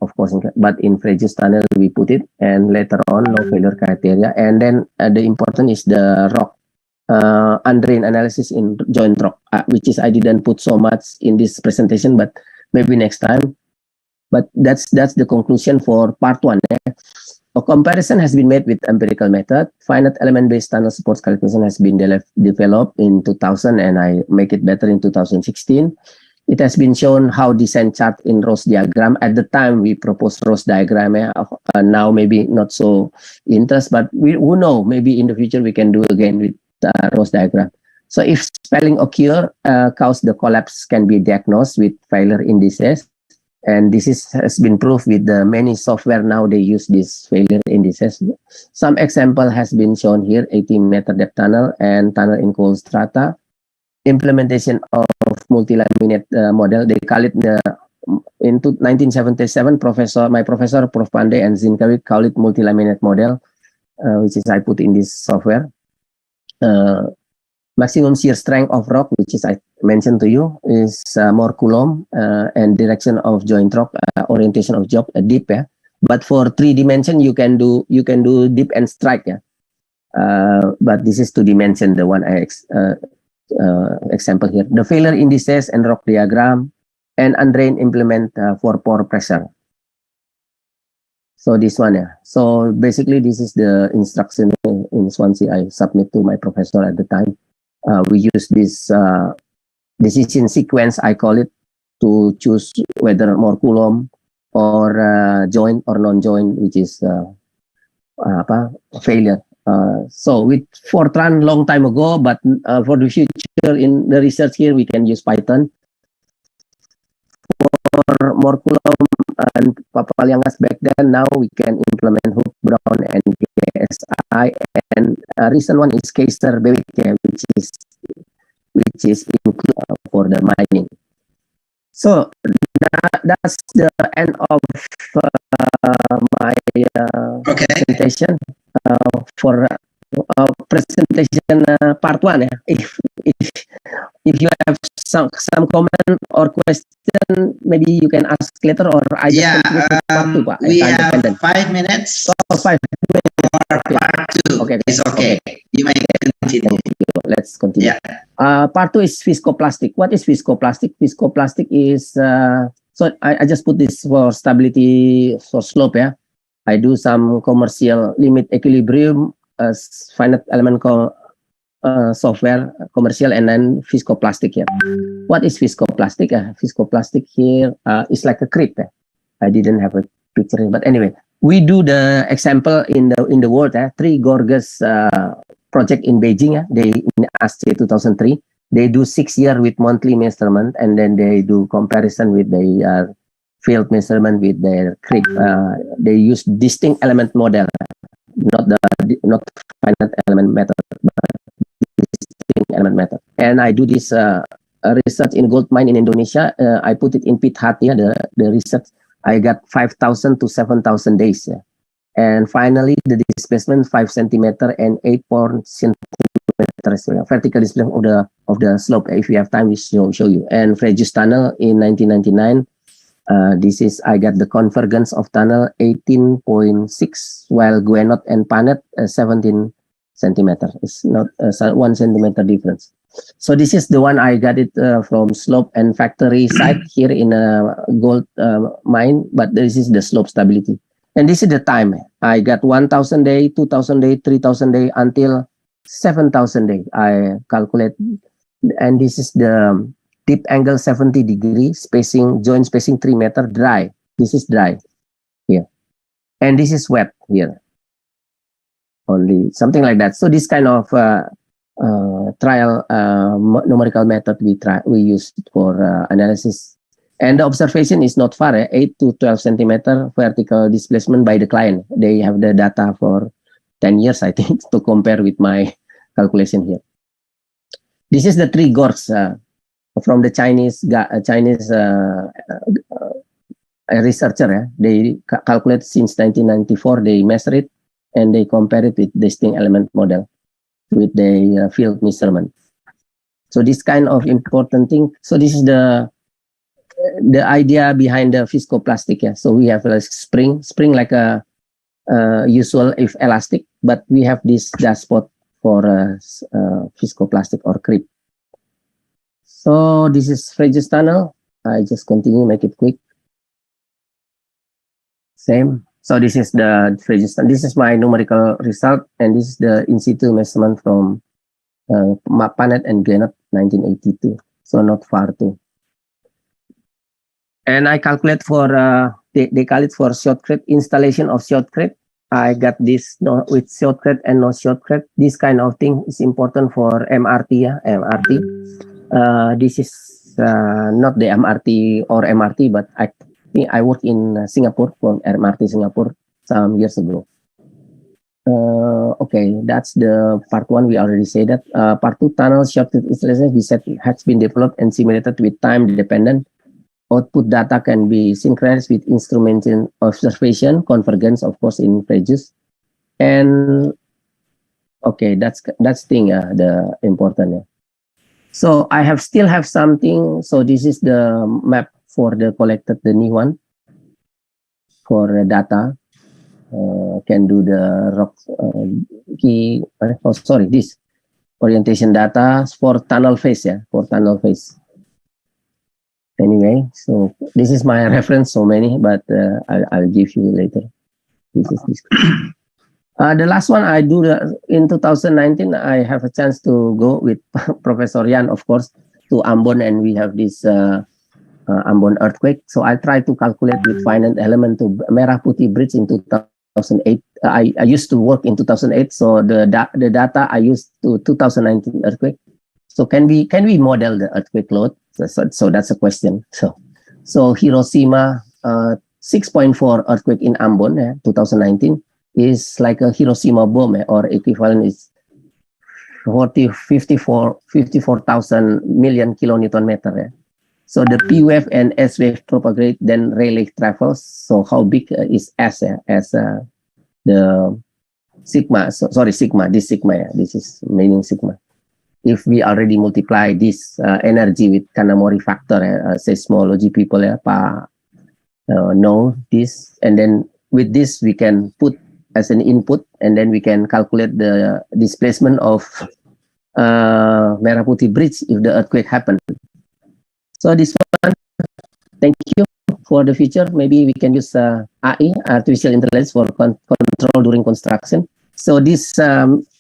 of course, but in Frejus tunnel we put it, and later on low failure criteria, and then the important is the rock undrained analysis in joint rock, which is I didn't put so much in this presentation, but maybe next time. But that's the conclusion for part one. A comparison has been made with empirical method. Finite element-based tunnel supports calculation has been developed in 2000, and I make it better in 2016. It has been shown how descent chart in Ross diagram. At the time, we proposed Ross diagram. Now maybe not so interest, but who know, maybe in the future we can do again with Ross diagram. So if spelling occur, cause the collapse can be diagnosed with failure indices. And this has been proved with the many software now they use this failure indices. Some example has been shown here, 18-meter depth tunnel and tunnel in coal strata. Implementation of multi-laminate model, they call it in 1977, my professor, Prof. Pandey and Zinkawi call it multi-laminate model, which is I put in this software. Maximum shear strength of rock, which is I mentioned to you, is more Coulomb, and direction of joint rock, orientation of job, deep. Yeah? But for 3 dimension, you can do dip and strike. Yeah? But this is 2 dimension, the one I example here. The failure indices and rock diagram, and undrained implement for pore pressure. So this one, yeah. So basically, this is the instruction in Swansea I submit to my professor at the time. We use this decision sequence, I call it, to choose whether more Coulomb or joint or non-joint, which is failure. So with Fortran long time ago, but for the future in the research here, we can use Python. For more Coulomb and Papaliangas back then, now we can implement Hook, Brown, and KSI. And recent one is Kaiser BWK, which is included for the mining. So that's the end of my presentation for presentation part one. If you have some comment or question, maybe you can ask later, or I just part two, Pak. We have 5 minutes. Oh, 5 minutes. For part 2. Okay. It's okay. You may continue. Let's continue. Part 2 is viscoplastic. What is viscoplastic? Viscoplastic is so I just put this for stability for slope. Yeah, I do some commercial limit equilibrium, finite element software commercial, and then viscoplastic here. What is viscoplastic? Viscoplastic here is like a crepe. I didn't have a picture, but anyway, we do the example in the world. 3 Gorges project in Beijing. They in ASCE 2003. They do 6 years with monthly measurement, and then they do comparison with the field measurement with their creep. They use distinct element model, not finite element method, but distinct element method. And I do this research in gold mine in Indonesia. I put it in Pit Hatia, the research. I got 5,000 to 7,000 days. And finally, the displacement 5 centimeter and 8 centimeters vertical displacement of the slope. If you have time, we show you. And Frejus tunnel in 1999. This is I got the convergence of tunnel 18.6, while Guenot and Panet 17 centimeter. It's not 1 centimeter difference. So this is the one I got it from slope and factory site here in a gold mine, but this is the slope stability. And this is the time. I got 1,000 day, 2,000 day, 3,000 day until 7,000 day. I calculate, and this is the deep angle 70 degree, spacing, joint spacing 3 meter, dry. This is dry here. And this is wet here. Only something like that. So this kind of trial numerical method we use for analysis. And the observation is not far, 8 to 12 centimeter vertical displacement by the client. They have the data for 10 years, I think, to compare with my calculation here. This is the 3 gorges from the Chinese researcher. They calculate since 1994. They measure it and they compare it with distinct element model with the field measurement. So this kind of important thing. So this is the the idea behind the viscoplastic. Yeah, so we have a spring like a usual if elastic, but we have this dashboard for viscoplastic or creep. So this is Fridges tunnel. I just continue, make it quick. Same. So this is the Fridges tunnel. This is my numerical result, and this is the in situ measurement from Panet and Glenat 1982. So not far too. And I calculate for they call it for shotcrete, installation of shotcrete. I got this with shotcrete and no shotcrete. This kind of thing is important for MRT. Yeah, MRT. This is not the MRT or MRT, but I think I work in Singapore for MRT Singapore some years ago. Okay, that's the part one. We already said that. Part two, tunnel shotcrete installation. We said it has been developed and simulated with time dependent. Output data can be synchronized with instrumentation observation, convergence, of course, in pages. And okay, that's thing, the important. Yeah. So I still have something. So this is the map for the collected, the new one for the data. Can do the rock key. Oh, sorry, this orientation data for tunnel face. Yeah, for tunnel face. Anyway, so this is my reference, so many, but I'll give you later. This is this. The last one I do in 2019, I have a chance to go with Professor Yan, of course, to Ambon, and we have this Ambon earthquake. So I try to calculate with finite element to Merah Putih Bridge in 2008. I used to work in 2008, so the data I used to 2019 earthquake. So can we model the earthquake load? So that's a question. So Hiroshima 6.4 earthquake in Ambon, 2019 is like a Hiroshima bomb, or equivalent is 54,000 million kilonewton meter. So the P wave and S wave propagate, then Rayleigh travels. So how big is S as the sigma? So, sorry, sigma. This sigma. This is meaning sigma. If we already multiply this energy with Kanamori factor, seismology people know this, and then with this we can put as an input, and then we can calculate the displacement of Merah Putih Bridge if the earthquake happened. So this one, thank you for the future. Maybe we can use AI, artificial intelligence, for control during construction. So this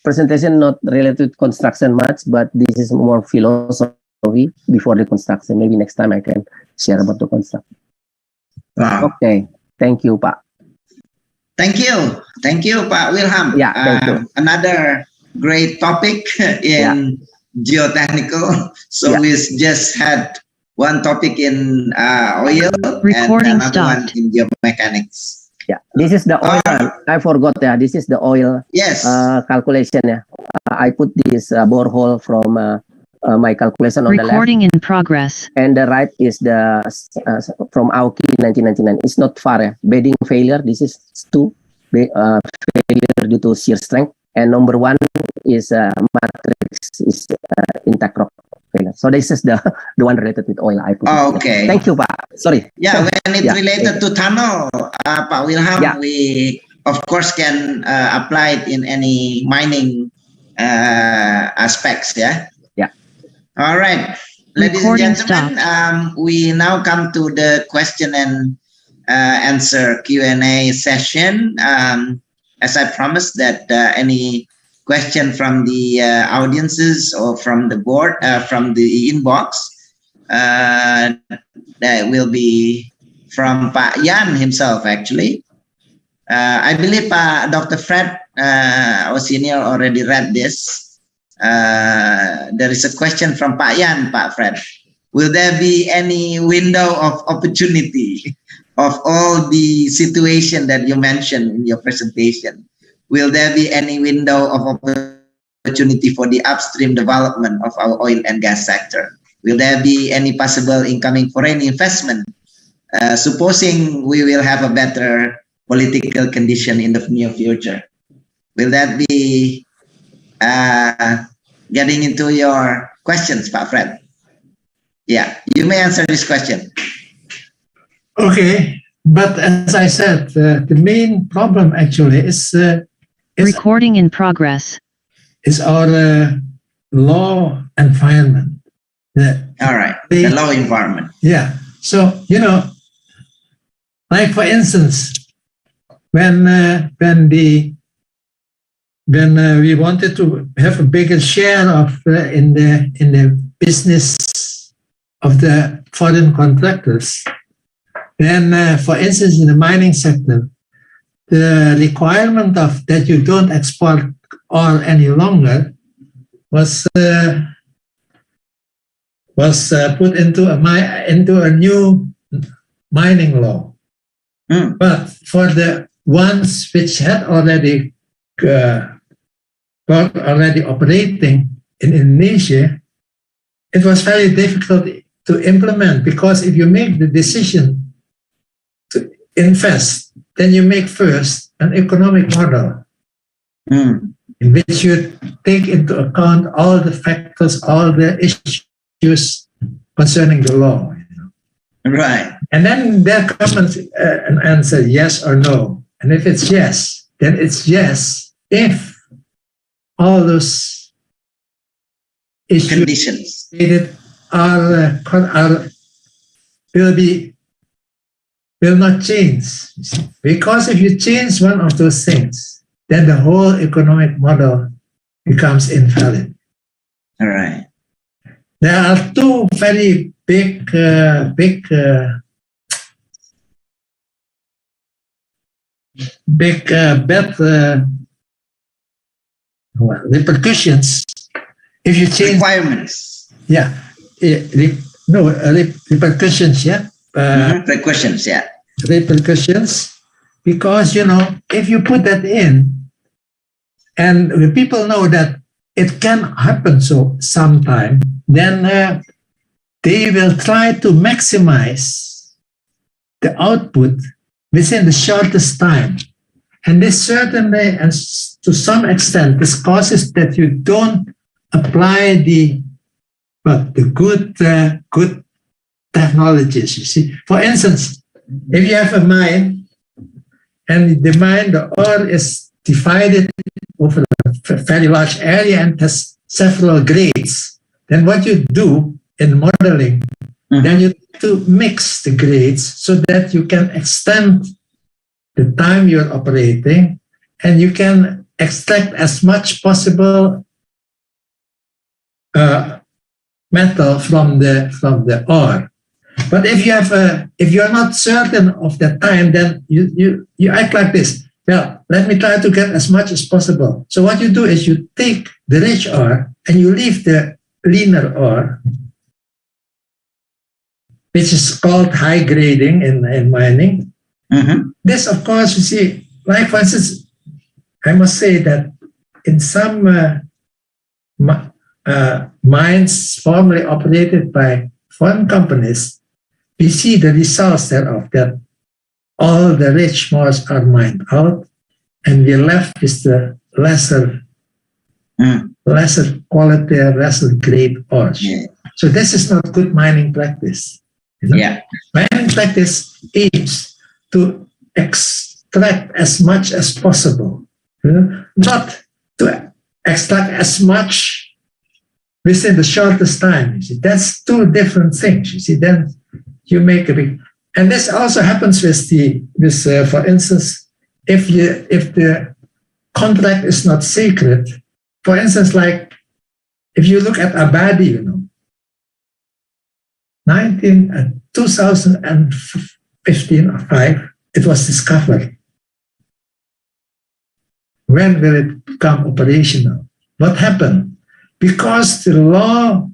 presentation not related to construction much, but this is more philosophy before the construction. Maybe next time I can share about the construction. Wow. Okay, thank you, Pak. Thank you, Pak Wilham. Yeah, thank you. Another great topic in geotechnical. So we just had one topic in oil Recording and another one in geomechanics. Yeah, this is the oil. I forgot. Yeah, this is the oil. Yes. Calculation. Yeah, I put this borehole from my calculation on the left. Recording in progress. And the right is the from AUKI 1999. It's not far. Yeah. Bedding failure. This is 2. Failure due to shear strength. And number 1 is matrix is intact rock failure. So this is the one related with oil. I put. Okay. Thank you, Pak. Sorry. Yeah, when it's related to tunnel, Pak Wilham, we of course can apply it in any mining aspects. Yeah. Yeah. All right, ladies Recording and gentlemen, we now come to the question and answer Q&A session. As I promised that any question from the audiences or from the board, from the inbox, that will be from Pak Yan himself, actually. I believe Dr. Fred, our senior, already read this. There is a question from Pak Yan, Pak Fred. Will there be any window of opportunity of all the situation that you mentioned in your presentation? Will there be any window of opportunity for the upstream development of our oil and gas sector? Will there be any possible incoming foreign investment? Supposing we will have a better political condition in the near future. Will that be getting into your questions, Pak Fred? Yeah, you may answer this question. Okay, but as I said, the main problem actually is Recording in progress. our law environment. All right. The law environment. Yeah. So, like for instance, when we wanted to have a bigger share of in the business of the foreign contractors, then for instance in the mining sector, the requirement of that you don't export ore any longer was put into a new mining law. But for the ones which had already operating in Indonesia, it was very difficult to implement, because if you make the decision to invest, then you make first an economic model in which you take into account all the factors, all the issues concerning the law. Right. And then there comes an answer, yes or no. And if it's yes, then it's yes if all those issues Conditions will not change. Because if you change one of those things, then the whole economic model becomes invalid. All right. There are two very big bad repercussions if you change Requirements. Yeah, repercussions. Yeah, Repercussions. Yeah. Repercussions, because if you put that in, and the people know that it can happen so sometime, then they will try to maximize the output within the shortest time. And this certainly, and to some extent, this causes that you don't apply the good technologies. You see, for instance, if you have a mine, and the mine, the ore is divided over a very large area and has several grades, then what you do in modeling, then you have to mix the grades so that you can extend the time you're operating, and you can extract as much possible metal from the ore. But if you're not certain of the time, then you act like this. Well, let me try to get as much as possible. So what you do is you take the rich ore and you leave the leaner ore, which is called high grading in mining. This, of course, you see, like for instance, I must say that in some mines formerly operated by foreign companies, we see the results thereof, that all the rich ores are mined out, and we're left with the lesser quality, lesser grade ores. Yeah. So this is not good mining practice. Yeah. Mining practice aims to extract as much as possible, not to extract as much within the shortest time. You see, that's two different things. You see, then you make a big, and this also happens with for instance, if the contract is not sacred. For instance, like if you look at Abadi, 2015 or 5, it was discovered. When will it become operational? What happened? Because the law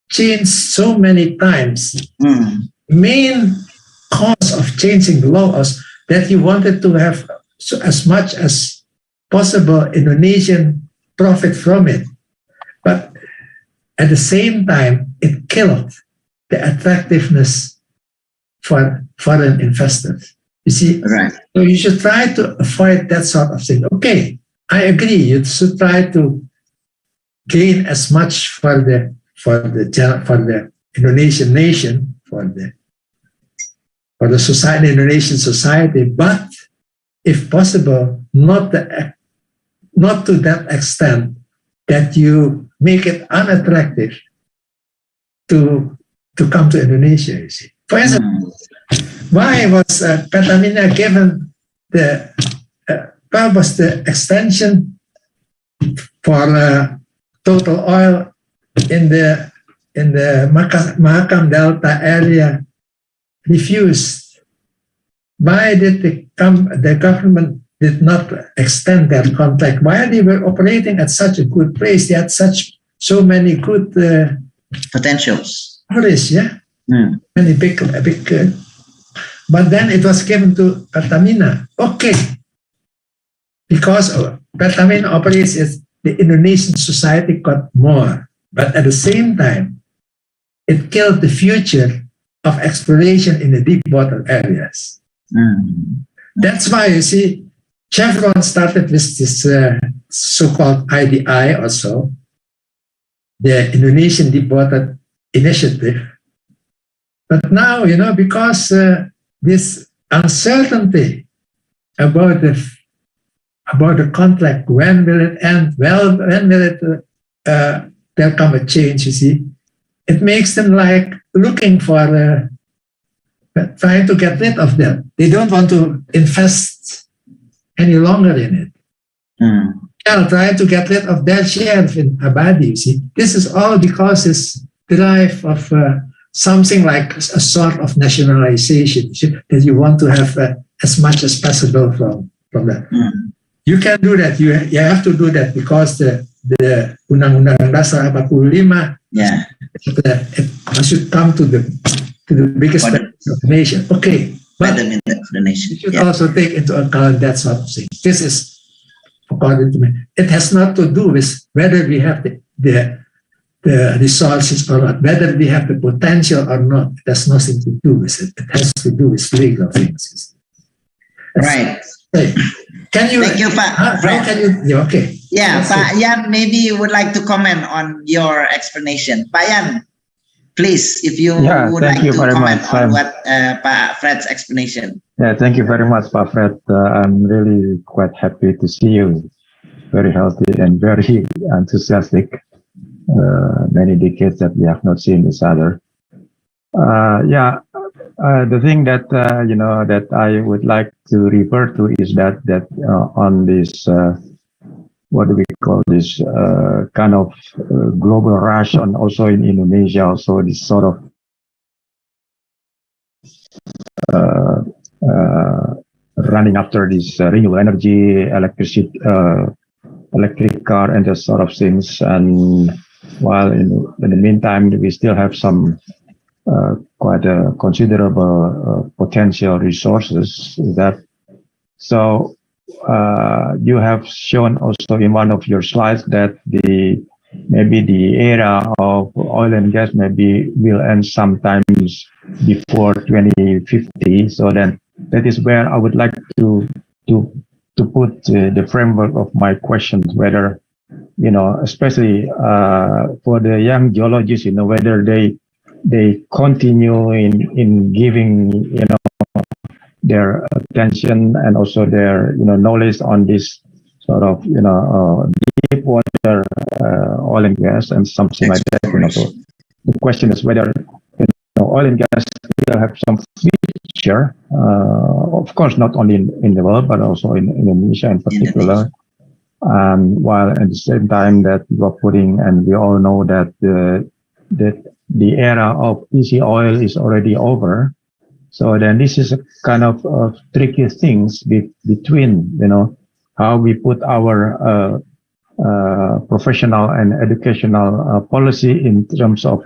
changed so many times. Main cause of changing the law was that you wanted to have as much as possible Indonesian profit from it. But at the same time, it killed the attractiveness for foreign investors. You see, right. So you should try to avoid that sort of thing. Okay, I agree. You should try to gain as much for the Indonesian nation, for the for the society, Indonesian society, but if possible, not to that extent that you make it unattractive to come to Indonesia. You see, for instance, why was Pertamina given the was the extension for total oil in the Mahakam Delta area refused? Why did the government did not extend their contract? While they were operating at such a good place, they had so many good potentials. Yeah, many big. But then it was given to Pertamina. Okay, because Pertamina operates as the Indonesian society got more, but at the same time, it killed the future of exploration in the deep water areas. That's why you see, Chevron started with this so-called IDI also, the Indonesian Deep Water Initiative. But now, you know, because this uncertainty about the contract, when will it end? Well, when will it there'll come a change? You see, it makes them like looking for trying to get rid of them. They don't want to invest any longer in it. They'll try to get rid of their share in Abadi. You see, this is all because this drive of something like a sort of nationalization, that you want to have as much as possible from that. You can do that. You have to do that because the Undang-Undang Dasar 45, it should come to the biggest benefit of the nation. Okay, but you should also take into account that sort of thing. This is, according to me, it has not to do with whether we have the resources or not, whether we have the potential or not. It has nothing to do with it. It has to do with legal things. Right. Can you? Thank you, Pak. How can you? Okay. Yeah, Pak Yan, maybe you would like to comment on your explanation. Pak Yan, please, if you would like to comment on what Pak Fred's explanation. Yeah, thank you very much, Pak Fred. I'm really quite happy to see you. Very healthy and very enthusiastic. Many decades that we have not seen each other. The thing that that I would like to refer to is that on this what do we call this kind of global rush, and also in Indonesia, also this sort of running after this renewable energy, electric car, and that sort of things. And while in the meantime, we still have some quite a considerable potential resources that. So you have shown also in one of your slides that maybe the era of oil and gas maybe will end sometimes before 2050. So then that is where I would like to put the framework of my questions, whether, especially for the young geologists, whether they continue in giving, their attention and also their, knowledge on this sort of, deep water oil and gas and something like that. So the question is whether, oil and gas will have some future, of course, not only in the world, but also in Indonesia in particular. While at the same time that we are putting, and we all know that the era of easy oil is already over. So then this is a kind of tricky things between, how we put our professional and educational policy in terms of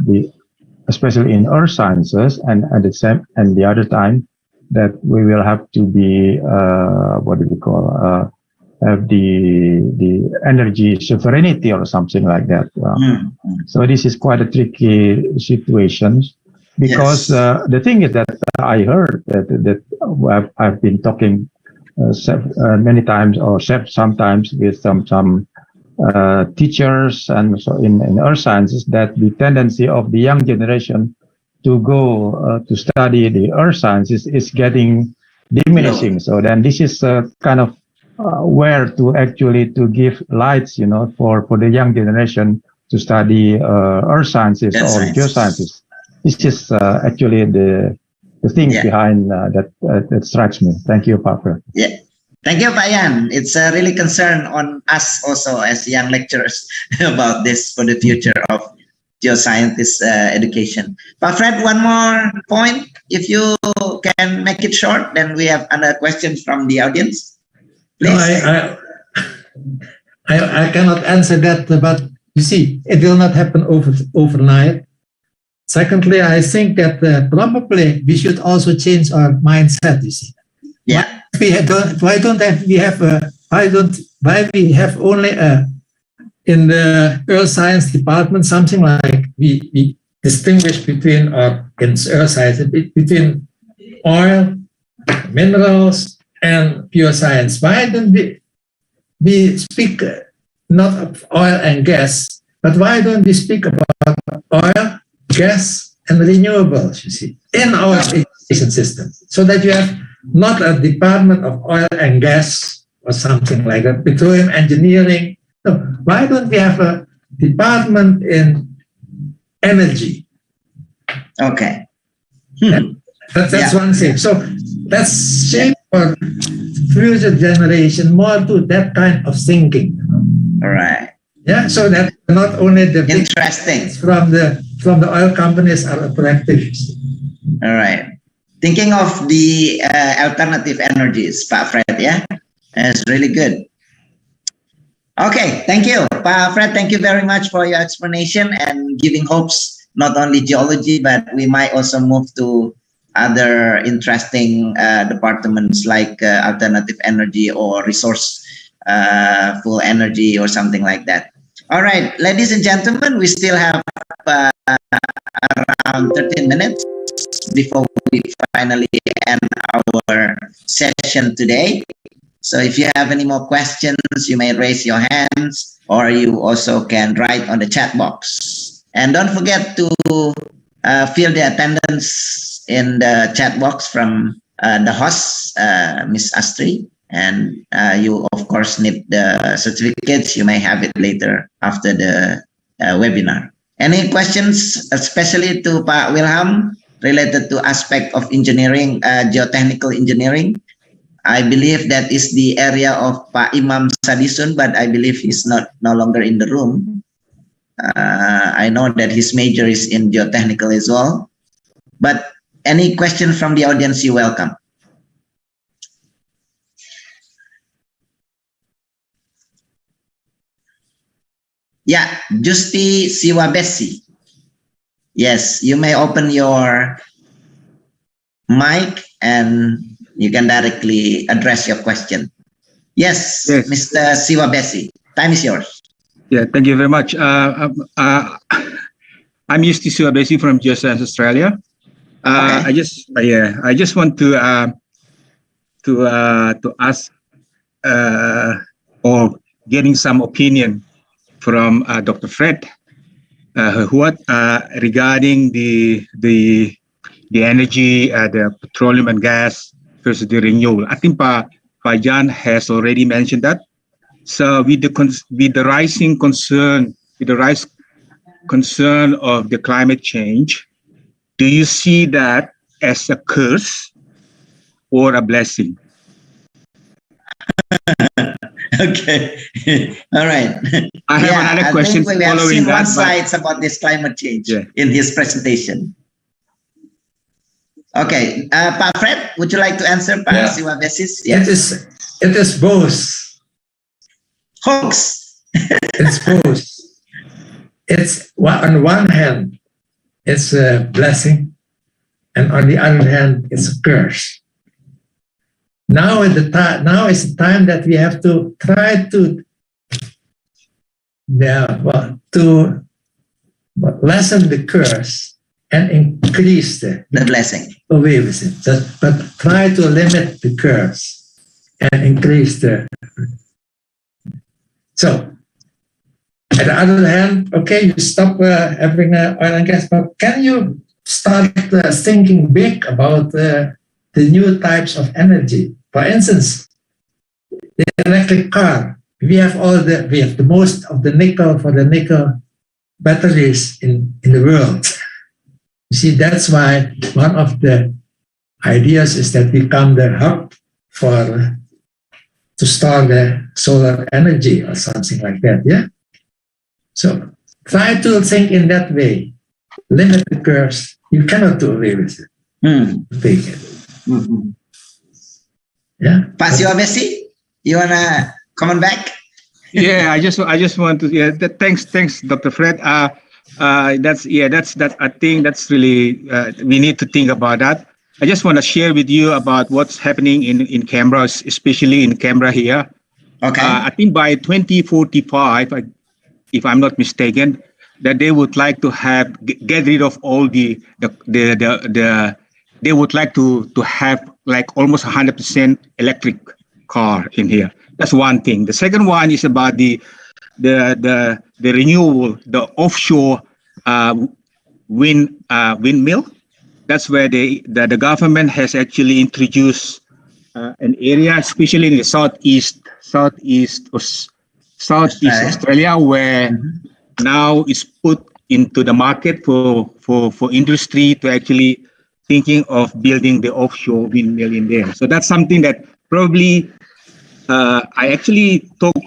especially in earth sciences, and at the same and the other time that we will have to be have the energy sovereignty or something like that. So this is quite a tricky situation, because the thing is that I heard that I've been talking many times or sometimes with some teachers and so in earth sciences, that the tendency of the young generation to go to study the earth sciences is getting diminishing. So then this is kind of where to actually to give lights, for the young generation to study earth sciences or geosciences. This is actually the thing behind that strikes me. Thank you, Pak Fred. Yeah. Thank you, Pak Yan. It's a really concern on us also as young lecturers about this for the future of geoscientist education. Pak Fred, one more point. If you can make it short, then we have another question from the audience. Please. No, I cannot answer that, but you see, it will not happen overnight. Secondly, I think that probably we should also change our mindset. You see, why we have only in the earth science department something like we distinguish between in earth science between oil, minerals, and pure science. Why don't we speak not of oil and gas, but why don't we speak about oil, gas, and renewables, you see, in our education system, so that you have not a department of oil and gas or something like that, petroleum engineering. No, why don't we have a department in energy? Okay. That's one thing. So let's shape our future generation more to that kind of thinking. All right. Yeah, so that not only the interesting from the oil companies are attractive. All right. Thinking of the alternative energies, Pak Fred, yeah? It's really good. Okay, thank you. Pak Fred, thank you very much for your explanation and giving hopes, not only geology, but we might also move to other interesting departments like alternative energy or resource full energy or something like that. All right, ladies and gentlemen, we still have around 13 minutes before we finally end our session today. So if you have any more questions, you may raise your hands or you also can write on the chat box. And don't forget to fill the attendance in the chat box from the host, Miss Astri. And you, of course, need the certificates. You may have it later after the webinar. Any questions, especially to Pak Wilham, related to aspect of engineering, geotechnical engineering? I believe that is the area of Pak Imam Sadisun, but I believe he's no longer in the room. I know that his major is in geotechnical as well. But any question from the audience, you're welcome. Yeah, Justi Siwabesi. Yes, you may open your mic and you can directly address your question. Yes, Mr. Siwabesi, time is yours. Yeah, thank you very much. I'm Justi Siwabesi from Geoscience Australia. Okay. I just want to ask or getting some opinion from Dr. Fred, what regarding the energy, the petroleum and gas versus the renewable. I think Pak Jan has already mentioned that. So with the rising concern, of the climate change, do you see that as a curse or a blessing? Okay. All right. I have another question following that. We have seen one slides about this climate change in his presentation. Okay. Pak Fred, would you like to answer Pak Siwabesis? Yes. It is both. Hoax. It's both. It's on one hand, it's a blessing, and on the other hand, it's a curse. Now is the time that we have to try to lessen the curse and increase the blessing. Away with it, but try to limit the curse and increase the. So, on the other hand, okay, you stop having oil and gas, but can you start thinking big about the new types of energy. For instance, the electric car. We have the most of the nickel for the nickel batteries in the world. You see, that's why one of the ideas is that we become the hub to store the solar energy or something like that. Yeah. So try to think in that way. Limit the curves. You cannot do away with it. Take it. Yeah. Pak Siwabesi, you wanna comment back? Yeah, I just want to. Yeah, thanks, Dr. Fred. That's I think that's really we need to think about that. I just want to share with you about what's happening in Canberra, especially in Canberra here. Okay. I think by 2045, if I'm not mistaken, that they would like to get rid of all the they would like to have like almost 100% electric car in here. That's one thing. The second one is about the renewable, the offshore windmill. That's where the government has actually introduced an area, especially in the southeast Australia, where now it's put into the market for industry to actually thinking of building the offshore windmill in there. So that's something that probably I actually talked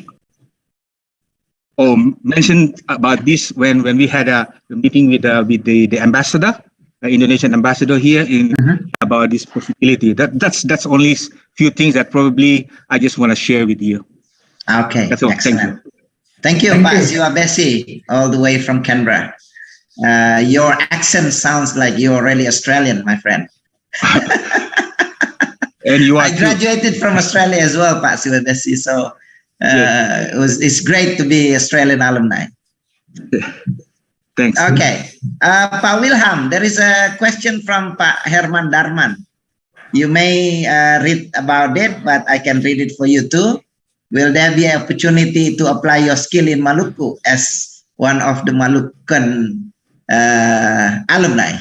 or mentioned about this when we had a meeting with the ambassador, Indonesian ambassador here about this possibility. That's only few things that probably I just want to share with you. Okay, that's all. Excellent. Thank you, Pak Siwabesi, all the way from Canberra. Your accent sounds like you're really Australian, my friend. And you are. I graduated from Australia as well, Pak Siwabesi. So it's great to be Australian alumni. Thanks. Okay, Pak Wilham, there is a question from Pak Herman Darman. You may read about it, but I can read it for you too. Will there be an opportunity to apply your skill in Maluku as one of the Malukan alumni?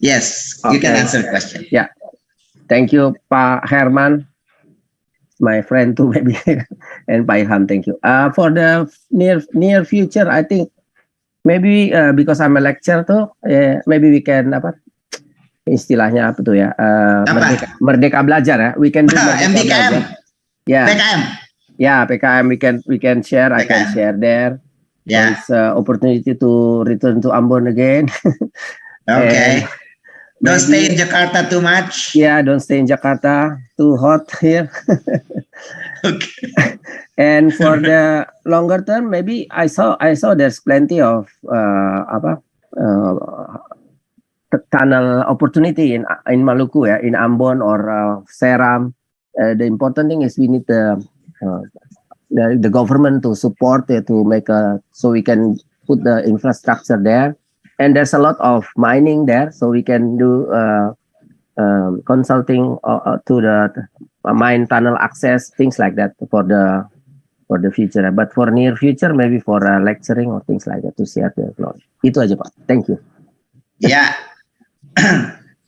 Yes, you can answer the question. Yeah. Thank you, Pak Herman. My friend too, maybe. And Pak Ilham, thank you. For the near future, I think maybe because I'm a lecturer too, maybe we can istilahnya apa tuh ya? Merdeka belajar ya. We can do merdeka MDKM. belajar. Yeah. PKM. Yeah, PKM we can share. I can share there. Yeah. It's opportunity to return to Ambon again. Okay. Don't stay in Jakarta too much. Yeah, don't stay in Jakarta. Too hot here. Okay. And for the longer term, maybe I saw there's plenty of tunnel opportunity in Maluku, in Ambon or Seram. The important thing is we need the government to support it to make so we can put the infrastructure there. And there's a lot of mining there, so we can do consulting to the mine tunnel access, things like that for the future. But for near future, maybe for lecturing or things like that to share the knowledge. Itu aja Pak. Thank you. Yeah.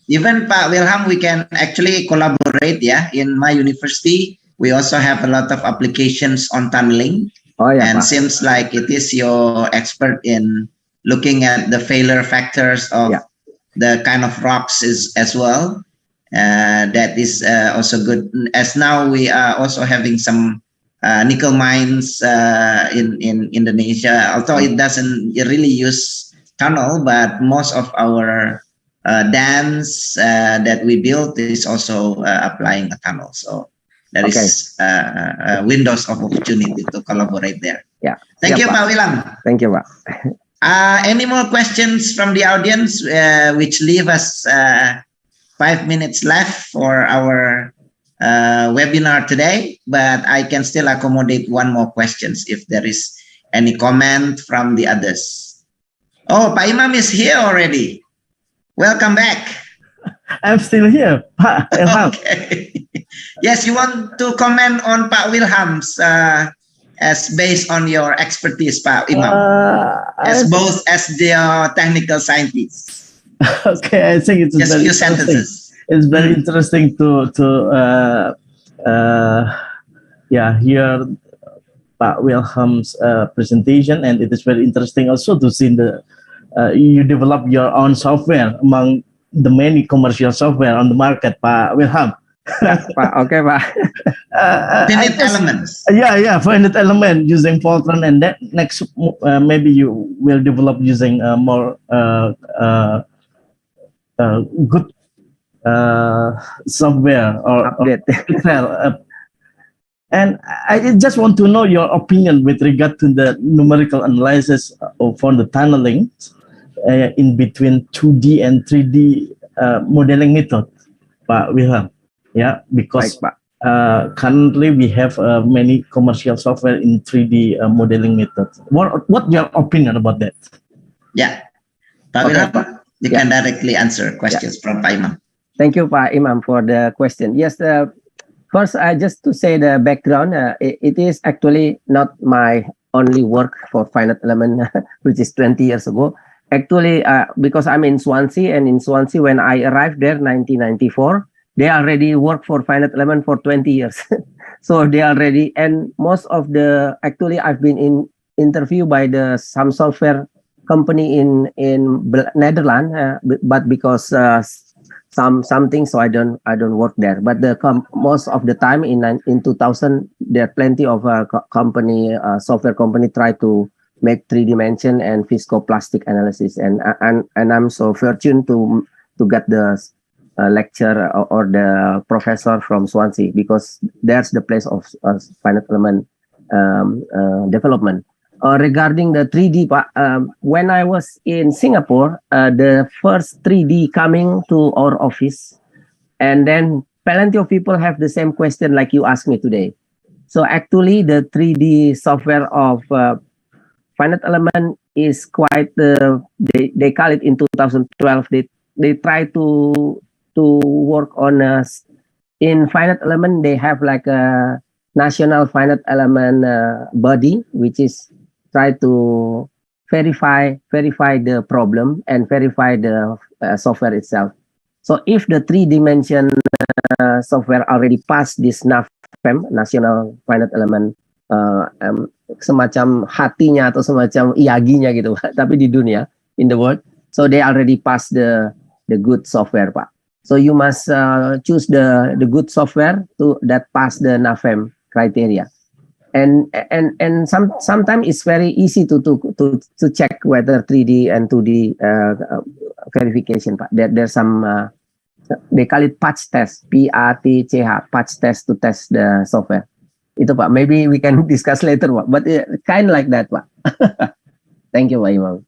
Even Pak Wilham, we can actually collaborate. Yeah, in my university, we also have a lot of applications on tunneling. Oh yeah. And Pak. seems like it is your expert in looking at the failure factors of the kind of rocks as well. That is also good. As now we are also having some nickel mines in Indonesia, although it doesn't really use tunnel, but most of our dams that we built is also applying a tunnel. So there is windows of opportunity to collaborate there. Yeah. Thank you, Pak Wilam. Thank you, Pak. Any more questions from the audience, which leave us 5 minutes left for our webinar today, but I can still accommodate one more questions if there is any comment from the others. Oh, Pak Imam is here already. Welcome back. I'm still here, Pak Ilham. Okay. Yes, you want to comment on Pak Wilham's as based on your expertise, Pak Imam, as both as the technical scientist. Okay, I think it's Just very few interesting. sentences. It's very interesting to hear Pak Wilhelm's presentation, and it is very interesting also to see you develop your own software among the many commercial software on the market, Pak Wilhelm. Pak, okay, Pak. Finite elements. Finite element using Fortran, and that next maybe you will develop using more good software or update. And I just want to know your opinion with regard to the numerical analysis for the tunneling in between 2D and 3D modeling method, Pak Wilhelm. Yeah, because currently we have many commercial software in 3D modeling methods. What your opinion about that? Yeah, Pak Wilhelm, you can directly answer questions from Pak Imam. Thank you, Pak Imam, for the question. Yes, first, just to say the background, it is actually not my only work for finite element, which is 20 years ago. Actually, because I'm in Swansea, and in Swansea, when I arrived there, 1994, they already work for finite element for 20 years. So they already, and most of the, actually, I've been interviewed by some software company in Netherlands, but because something, so I don't work there. But most of the time in 2000, there are plenty of software company try to make 3D and viscoplastic analysis, and I'm so fortunate to get the lecture or the professor from Swansea, because that's the place of finite element development. Regarding the 3D, when I was in Singapore, the first 3D coming to our office, and then plenty of people have the same question like you asked me today. So actually, the 3D software of finite element is quite, they call it in 2012, they try to work on, in finite element, they have like a national finite element body, which is try to verify the problem and verify the software itself. So if the 3D software already passed this NAFEM, National Finite Element, semacam hatinya atau semacam IAGI-nya gitu, tapi di dunia, in the world, so they already passed the good software, Pak. So you must choose the good software that pass the NAFEM criteria. And sometimes it's very easy to check whether 3D and 2D verification, Pak. There's some they call it patch test, PATCH, patch test to test the software. Itu, Pak. Maybe we can discuss later, Pak. But kind like that, Pak. Thank you, Pak Imam.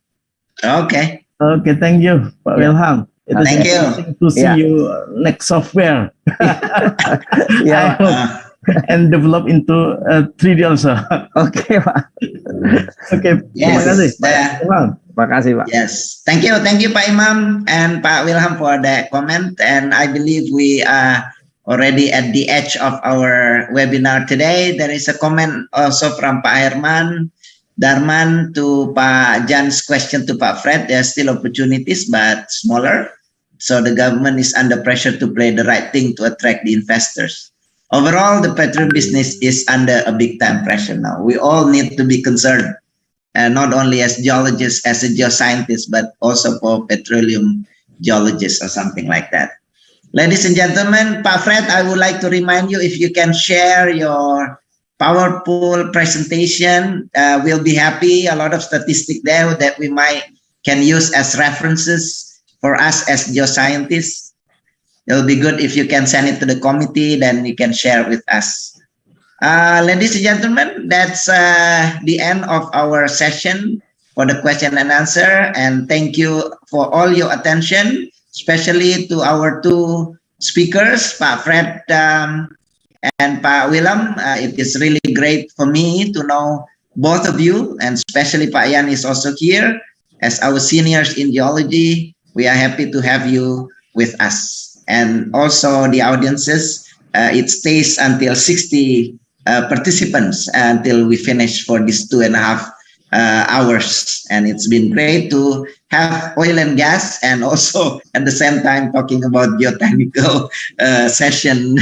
Okay. Okay, thank you, Pak Wilhelm. Thank you. To see you next software. Yeah. And develop into 3D also. Okay, Pak. Okay. Yes. Terima kasih, Pak. Yes. Thank you, Pak Imam and Pak Wilhelm for that comment. And I believe we are already at the edge of our webinar today. There is a comment also from Pak Herman Darman to Pak Jan's question to Pak Fred. There are still opportunities, but smaller. So the government is under pressure to play the right thing to attract the investors. Overall, the petroleum business is under a big time pressure now. We all need to be concerned, not only as geologists, as a geoscientist, but also for petroleum geologists or something like that. Ladies and gentlemen, Pak Fred, I would like to remind you, if you can share your PowerPoint presentation, we'll be happy. A lot of statistics there that we can use as references for us as geoscientists. It'll be good if you can send it to the committee, then you can share with us. Ladies and gentlemen, that's the end of our session for the question and answer. And thank you for all your attention, especially to our two speakers, Pak Fred and Pak Wilhelm. It is really great for me to know both of you, and especially Pak Yan is also here as our seniors in geology. We are happy to have you with us. And also the audiences, it stays until 60 participants until we finish for this 2.5 hours, and it's been great to have oil and gas and also at the same time talking about geotechnical session,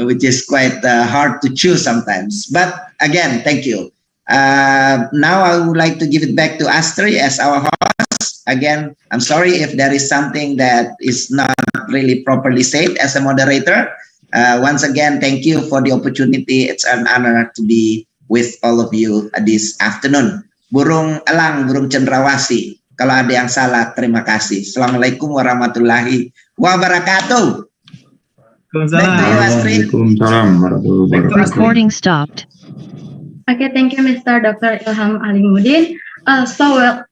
which is quite hard to choose sometimes. But again, thank you. Now I would like to give it back to Astri as our host. Again, I'm sorry if there is something that is not really properly said as a moderator. Once again, thank you for the opportunity. It's an honor to be with all of you this afternoon. Burung elang, burung cendrawasih. Kalau ada yang salah, terima kasih. Assalamualaikum warahmatullahi wabarakatuh. Recording stopped. Okay, thank you, Mr. Dr. Ilham Alimuddin.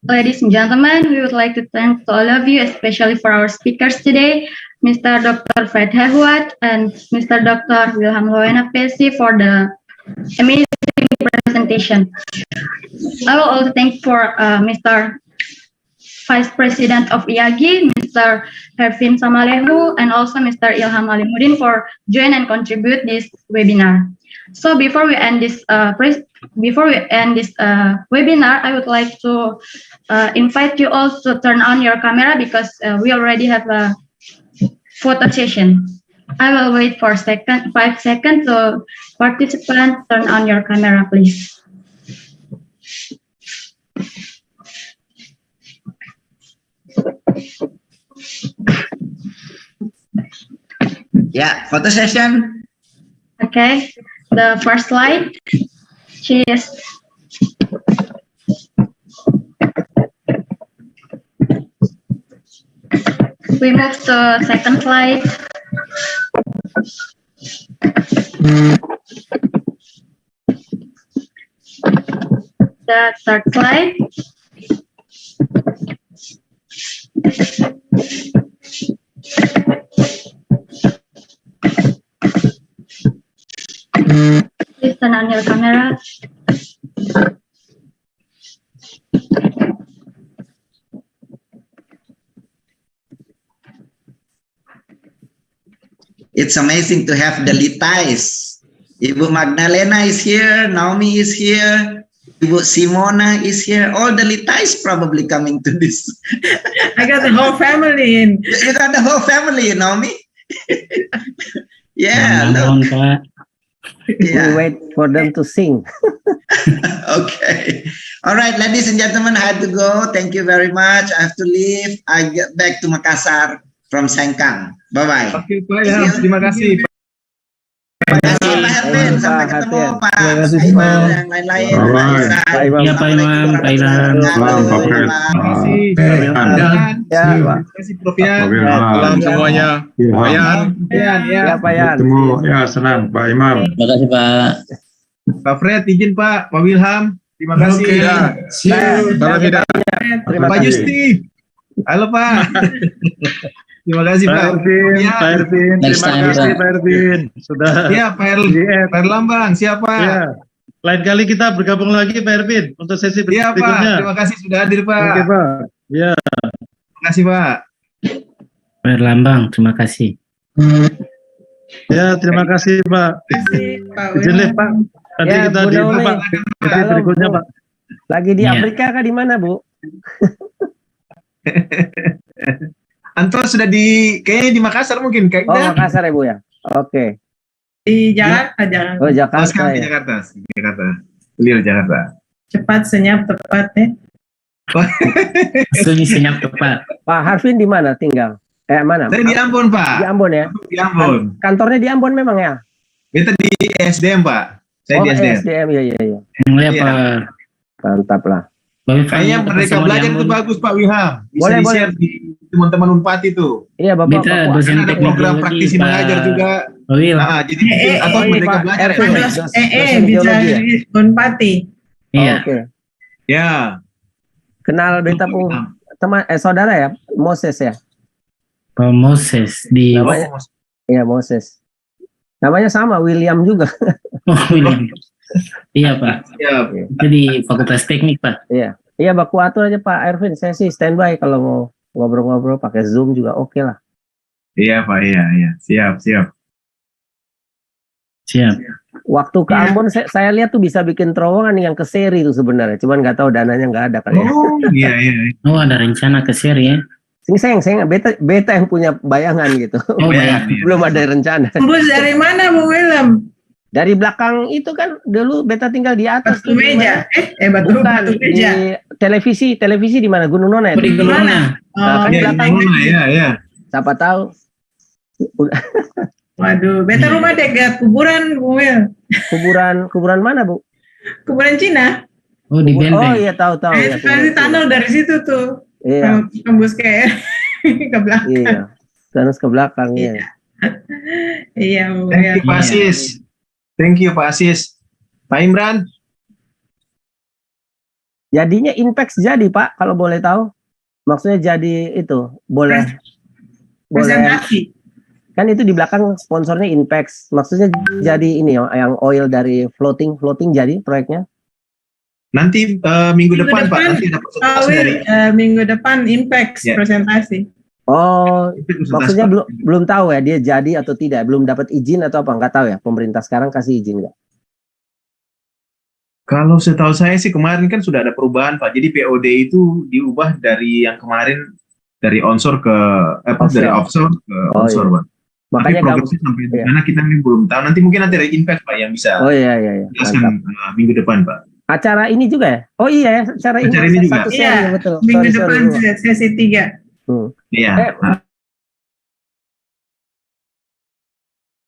Ladies and gentlemen, we would like to thank all of you, especially for our speakers today, Mr. Dr. Fred Hehwat and Mr. Dr. Wilham Loenapesi for the amazing presentation. I will also thank for Mr. Vice President of IAGI, Mr. Hervin Samalehu, and also Mr. Ilham Alimuddin for join and contribute this webinar. So before we end this webinar, I would like to invite you all to turn on your camera because we already have a photo session. I will wait for 5 seconds so participants turn on your camera, please. Yeah, photo session. Okay, the first slide. Cheers. We move to second slide. The third slide. Please turn on your camera. It's amazing to have the Litais. Ibu Magdalena is here, Naomi is here, Ibu Simona is here. All the Litais probably coming to this. I got the whole family in. You got the whole family, Naomi? Yeah. We wait for them to sing. Okay. All right, ladies and gentlemen, I have to go. Thank you very much. I have to leave. I get back to Makassar from Sengkang. Bye-bye. Oke, Pak Ilham, terima kasih. Terima kasih Pak Hervin. Sampai ketemu Pak Imam yang lain-lain. Pak Imam. Ya, Pak Imam, Pak Ilham. Terima kasih. Terima kasih Prof Yan. Salam semuanya. Pak Yan. Ya, Pak Yan. Ketemu, ya senang Pak Imam. Terima kasih Pak. Pak Fred, izin Pak Wilham. Terima kasih. Okay. See you. Salam hidayah. Pak Justi. Halo Pak. Terima kasih Pak. Pak Ervin, Next terima time, kasih Pak. Pak Ervin. Sudah. Ya, Pak Erlambang, siapa? Ya. Lain kali kita bergabung lagi Pak Ervin untuk sesi Iya Pak, berikutnya. terima kasih sudah hadir Pak. Oke Pak. Ya. Terima kasih Pak. Pak Erlambang, terima kasih. Ya, terima kasih Pak. Izin lihat Pak. Nanti Ya, kita Bu di Naomi. Pak. Sesi berikutnya Pak. Lagi di Iya. Afrika kah di mana, Bu? Anto sudah kayaknya di Makassar mungkin. Oh, Makassar ya, Bu ya. Oke. Di Jakarta, jangan Oh, Jakarta Sekarang di ya. Jakarta. Beliau Jakarta. cepat, senyap, tepat ya. Senyap tepat. Pak Harvin di mana tinggal? Mana? Saya di Ambon Pak. Di Ambon ya. Di Ambon. Kantornya di Ambon memang ya? Kita di SDM Pak. Saya di SDM. SDM ya. Mulai Iya. Pak. Mantap lah. Kayaknya Merdeka Belajar itu bagus Pak Wilham. Bisa di-share di teman-teman Unpad itu. Iya Bapak. Kita dosen Ada teknik program praktisi mengajar juga. Oh iya. Nah, jadi atau Merdeka Belajar. Bisa di Unpati. Iya. Oke. Ya. Kenal beta pun teman saudara ya, Moses ya. Pak Moses di. Namanya, iya Moses. Namanya sama, William juga. Oh, William. Iya Pak. Iya. Itu di Fakultas Teknik Pak. Iya. Iya baku atur aja Pak Ervin. Saya sih standby kalau mau ngobrol-ngobrol pakai Zoom juga oke lah. Iya Pak, iya. Siap. Siap. Waktu ke Ambon saya lihat tuh bisa bikin terowongan yang ke seri itu sebenarnya, cuman nggak tahu dananya nggak ada kali ya. Oh iya iya. Oh ada rencana ke seri ya? Saya beta yang punya bayangan gitu. Oh bayangan. Belum ada rencana. Tembus dari mana Bu Willem? Dari belakang itu kan dulu beta tinggal di atas. Batu meja. Batu meja. Di televisi di mana Gunung Nona itu? Di Gunung Nona. Kan di belakang. Iya. Siapa tahu. Waduh, beta rumah dekat kuburan Bu Will. Kuburan mana Bu? Kuburan Cina. Oh di Benteng. Oh iya tahu. Ya, Pasti tunnel dari situ tuh. Iya. Tembus ke belakang. Iya. Terus ke belakang ya. Iya Bu. Thank you Pak Asis. Thank you Pak Asis. Pak Imran. Jadinya Inpex jadi Pak, kalau boleh tahu. Maksudnya jadi itu boleh. Presentasi. Kan itu di belakang sponsornya Inpex. Maksudnya jadi ini yang oil dari floating jadi proyeknya. Nanti minggu depan Pak, nanti ada presentasi dari minggu depan Impact presentasi. Oh, maksudnya belum tahu ya dia jadi atau tidak, belum dapat izin atau apa, nggak tahu ya pemerintah sekarang kasih izin nggak? Kalau setahu saya sih kemarin kan sudah ada perubahan Pak, jadi POD itu diubah dari yang kemarin dari onshore ke dari offshore ke onshore Pak. Makanya progresnya sampai di mana kita belum tahu. Nanti mungkin nanti ada Impact Pak yang bisa. Oh iya. Jelaskan minggu depan Pak. Acara ini juga ya? Oh iya ya, acara ini juga. Iya, betul. Minggu depan sesi 3. Iya.